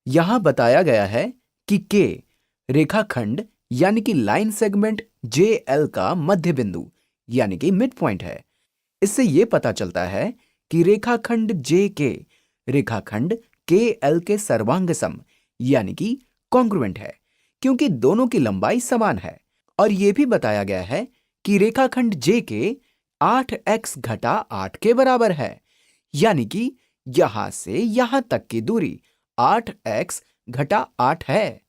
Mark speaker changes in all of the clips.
Speaker 1: यहां बताया गया है कि के रेखाखंड यानी कि लाइन सेगमेंट जे एल का मध्य बिंदु यानी कि मिड पॉइंट है। इससे यह पता चलता है कि रेखाखंड जे के रेखाखंड के एल के सर्वांग सम यानी कि कॉन्ग्रुएंट है, क्योंकि दोनों की लंबाई समान है। और यह भी बताया गया है कि रेखाखंड जे के 8x घटा 8 के बराबर है, यानी कि यहां से यहां तक की दूरी 8x घटा 8 है।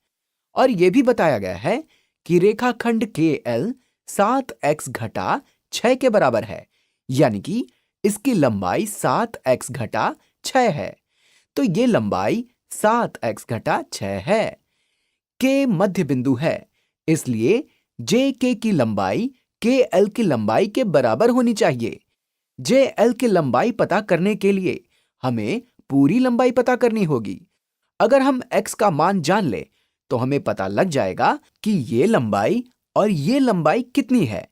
Speaker 1: और यह भी बताया गया है कि रेखाखंड के एल 7x घटा 6 के बराबर है, यानी कि इसकी लंबाई 7x घटा 6 है। तो ये लंबाई 7x घटा 6 है। के मध्य बिंदु है, इसलिए जे के की लंबाई के एल की लंबाई के बराबर होनी चाहिए। जे एल की लंबाई पता करने के लिए हमें पूरी लंबाई पता करनी होगी। अगर हम x का मान जान ले तो हमें पता लग जाएगा कि ये लंबाई और ये लंबाई कितनी है,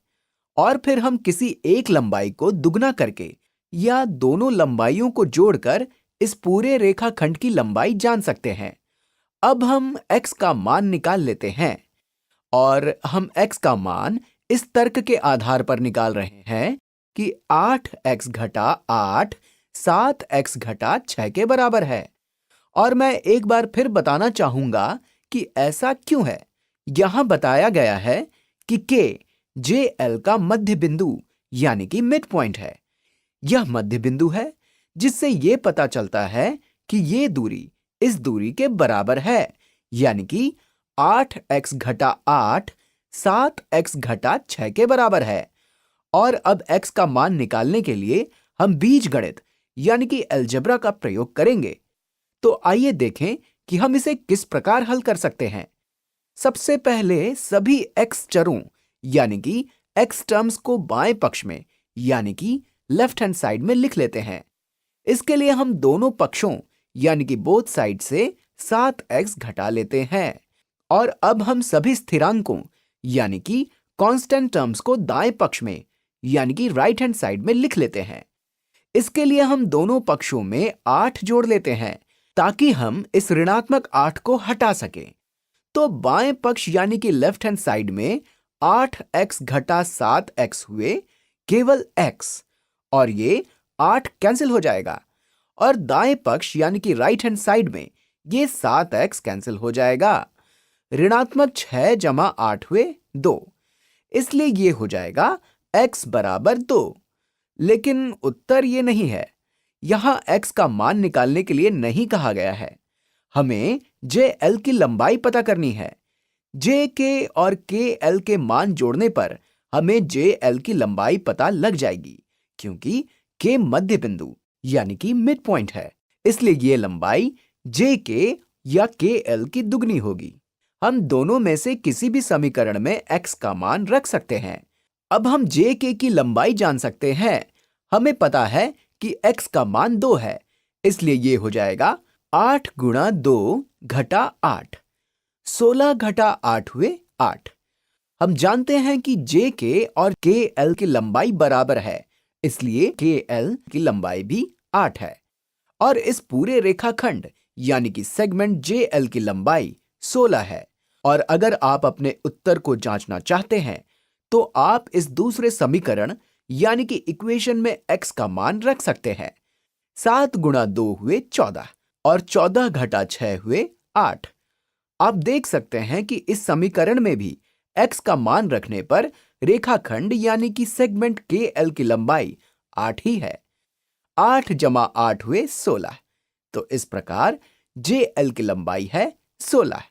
Speaker 1: और फिर हम किसी एक लंबाई को दुगना करके या दोनों लंबाइयों को जोड़कर इस पूरे रेखाखंड की लंबाई जान सकते हैं। अब हम x का मान निकाल लेते हैं, और हम x का मान इस तर्क के आधार पर निकाल रहे हैं कि 8x घटा 8 7x घटा 6 के बराबर है। और मैं एक बार फिर बताना चाहूंगा कि ऐसा क्यों है। यहां बताया गया है कि के जे एल का मध्य बिंदु यानी कि मिड पॉइंट है। यह मध्य बिंदु है, जिससे यह पता चलता है कि यह दूरी इस दूरी के बराबर है, यानी कि 8x घटा 8 7x घटा 6 के बराबर है। और अब x का मान निकालने के लिए हम बीजगणित यानी कि अलजेब्रा का प्रयोग करेंगे। तो आइए देखें कि हम इसे किस प्रकार हल कर सकते हैं। सबसे पहले सभी x चरों यानी कि x टर्म्स को बाएं पक्ष में यानी कि लेफ्ट हैंड साइड में लिख लेते हैं। इसके लिए हम दोनों पक्षों यानी कि बोथ साइड से 7x घटा लेते हैं। और अब हम सभी स्थिरांकों यानी कि कांस्टेंट टर्म्स को दाएं पक्ष में यानी कि राइट हैंड साइड में लिख लेते हैं। इसके लिए हम दोनों पक्षों में 8 जोड़ लेते हैं, ताकि हम इस ऋणात्मक 8 को हटा सकें। तो बाएं पक्ष यानी कि लेफ्ट हैंड साइड में 8x घटा 7x हुए केवल x, और ये 8 कैंसिल हो जाएगा। और दाएं पक्ष यानी कि राइट हैंड साइड में ये 7x कैंसिल हो जाएगा। ऋणात्मक 6 जमा 8 हुए 2, इसलिए ये हो जाएगा x बराबर 2। लेकिन उत्तर ये नहीं है। यहां x का मान निकालने के लिए नहीं कहा गया है। हमें जे एल की लंबाई पता करनी है। जे के और के एल के मान जोड़ने पर हमें जे एल की लंबाई पता लग जाएगी, क्योंकि के मध्य बिंदु यानी कि मिड पॉइंट है। इसलिए ये लंबाई जे के या के एल की दुगनी होगी। हम दोनों में से किसी भी समीकरण में x का मान रख सकते हैं। अब हम जे के की लंबाई जान सकते हैं। हमें पता है कि x का मान 2 है, इसलिए ये हो जाएगा 8 गुणा 2 घटा 8। 16 घटा 8 हुए 8। हम जानते हैं कि जे के और के एल की लंबाई बराबर है, इसलिए के एल की लंबाई भी 8 है। और इस पूरे रेखाखंड यानी कि सेगमेंट जे एल की लंबाई 16 है। और अगर आप अपने उत्तर को जांचना चाहते हैं तो आप इस दूसरे समीकरण यानी कि इक्वेशन में x का मान रख सकते हैं। 7 गुणा 2 हुए 14, और 14 घटा 6 हुए 8। आप देख सकते हैं कि इस समीकरण में भी x का मान रखने पर रेखाखंड यानी कि सेगमेंट के एल की लंबाई 8 ही है। 8 जमा 8 हुए 16। तो इस प्रकार जे एल की लंबाई है 16।